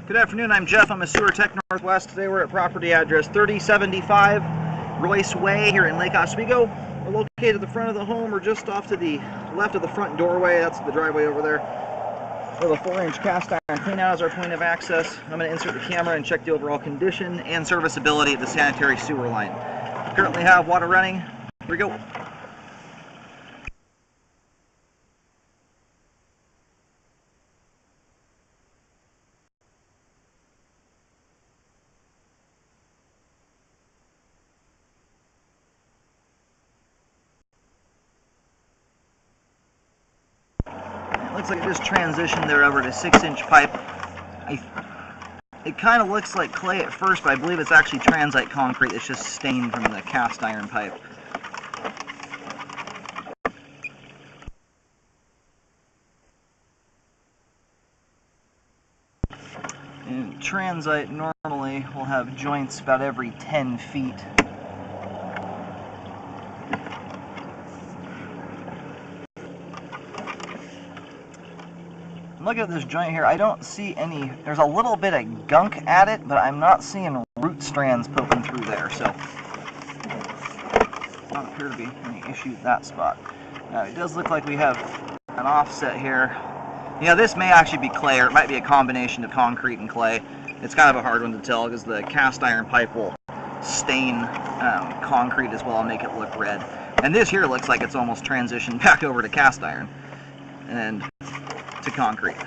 Good afternoon, I'm Jeff. I'm a sewer tech Northwest. Today we're at property address 3075 Royce Way here in Lake Oswego. We're located at the front of the home or just off to the left of the front doorway. That's the driveway over there. We have a 4-inch cast iron cleanout as our point of access. I'm going to insert the camera and check the overall condition and serviceability of the sanitary sewer line. We currently have water running. Here we go. Looks like it just transitioned there over to 6-inch pipe. It kind of looks like clay at first, but I believe it's actually transite concrete that's just stained from the cast iron pipe. And transite normally will have joints about every 10 feet. Look at this joint here. I don't see any, there's a little bit of gunk at it, but I'm not seeing root strands poking through there, so not appear to be any issue at that spot. Now it does look like we have an offset here. You know, this may actually be clay, or it might be a combination of concrete and clay. It's kind of a hard one to tell because the cast iron pipe will stain concrete as well and make it look red. And this here looks like it's almost transitioned back over to cast iron and to concrete.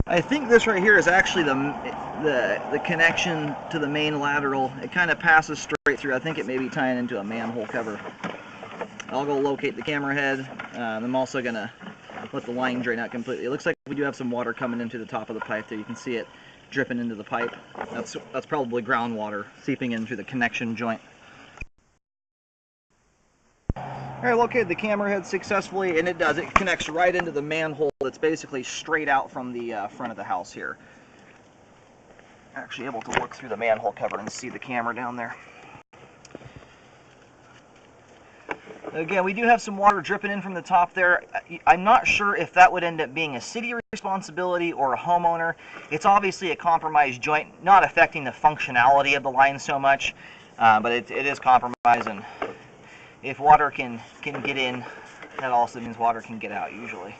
I think this right here is actually the connection to the main lateral. It kind of passes straight through. I think it may be tying into a manhole cover. I'll go locate the camera head. I'm also going to let the line drain out completely. It looks like we do have some water coming into the top of the pipe there. You can see it dripping into the pipe. That's probably groundwater seeping in through the connection joint. Alright, located the camera head successfully, and it does. It connects right into the manhole that's basically straight out from the front of the house here. Actually able to look through the manhole cover and see the camera down there. Again, we do have some water dripping in from the top there. I'm not sure if that would end up being a city responsibility or a homeowner. It's obviously a compromised joint, not affecting the functionality of the line so much, but it is compromised, and if water can get in, that also means water can get out usually.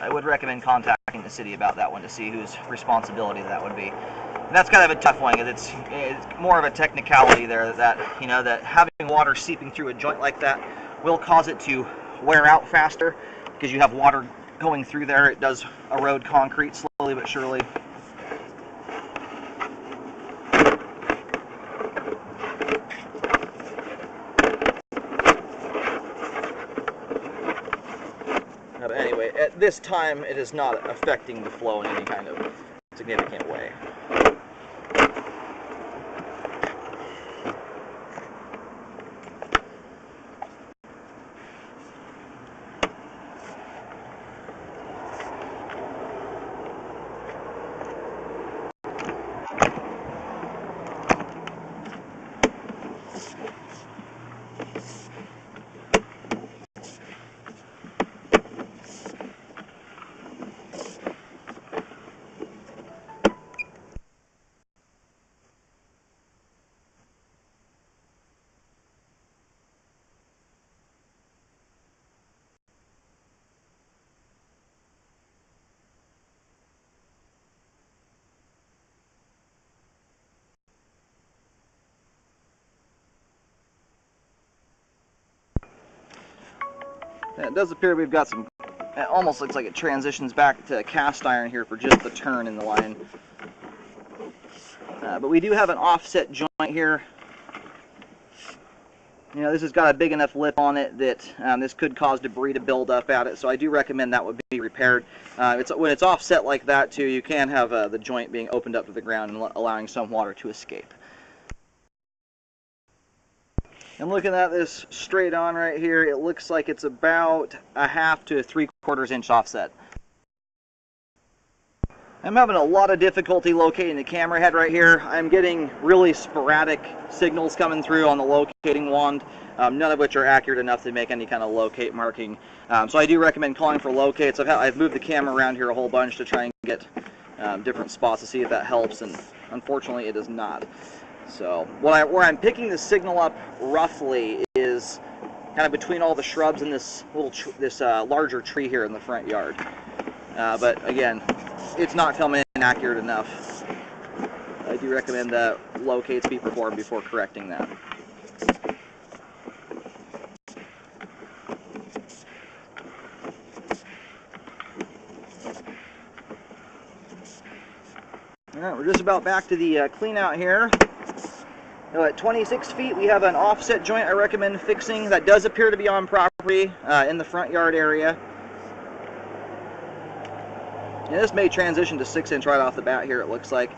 I would recommend contacting the city about that one to see whose responsibility that would be. And that's kind of a tough one because it's more of a technicality there that, you know, that having water seeping through a joint like that will cause it to wear out faster because you have water going through there. It does erode concrete slowly but surely. But anyway, at this time, it is not affecting the flow in any kind of significant way. It does appear we've got some, it almost looks like it transitions back to cast iron here for just the turn in the line. But we do have an offset joint here. You know, this has got a big enough lip on it that this could cause debris to build up at it, so I do recommend that would be repaired. When it's offset like that too, you can have the joint being opened up to the ground and allowing some water to escape. And looking at this straight on right here, it looks like it's about a 1/2 to 3/4 inch offset. I'm having a lot of difficulty locating the camera head right here. I'm getting really sporadic signals coming through on the locating wand, none of which are accurate enough to make any kind of locate marking. So I do recommend calling for locates. I've moved the camera around here a whole bunch to try and get different spots to see if that helps, and unfortunately it does not. So where I'm picking the signal up roughly is kind of between all the shrubs and this larger tree here in the front yard. But again, it's not coming in accurate enough. I do recommend that locates be performed before correcting that. Alright, we're just about back to the clean out here. Now at 26 feet, we have an offset joint I recommend fixing that does appear to be on property in the front yard area. And this may transition to 6-inch right off the bat here, it looks like.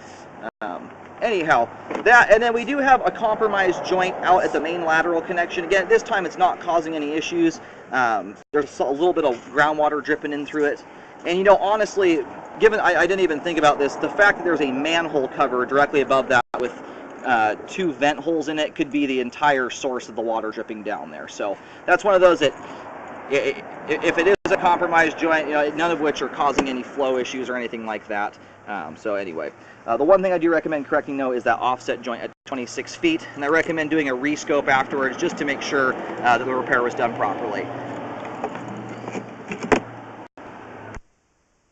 Anyhow, and then we do have a compromised joint out at the main lateral connection. Again, this time it's not causing any issues. There's a little bit of groundwater dripping in through it. And you know, honestly, given I didn't even think about this, the fact that there's a manhole cover directly above that with 2 vent holes in it could be the entire source of the water dripping down there. So that's one of those that, if it is a compromised joint, you know, none of which are causing any flow issues or anything like that. So anyway, the one thing I do recommend correcting though is that offset joint at 26 feet, and I recommend doing a rescope afterwards just to make sure that the repair was done properly.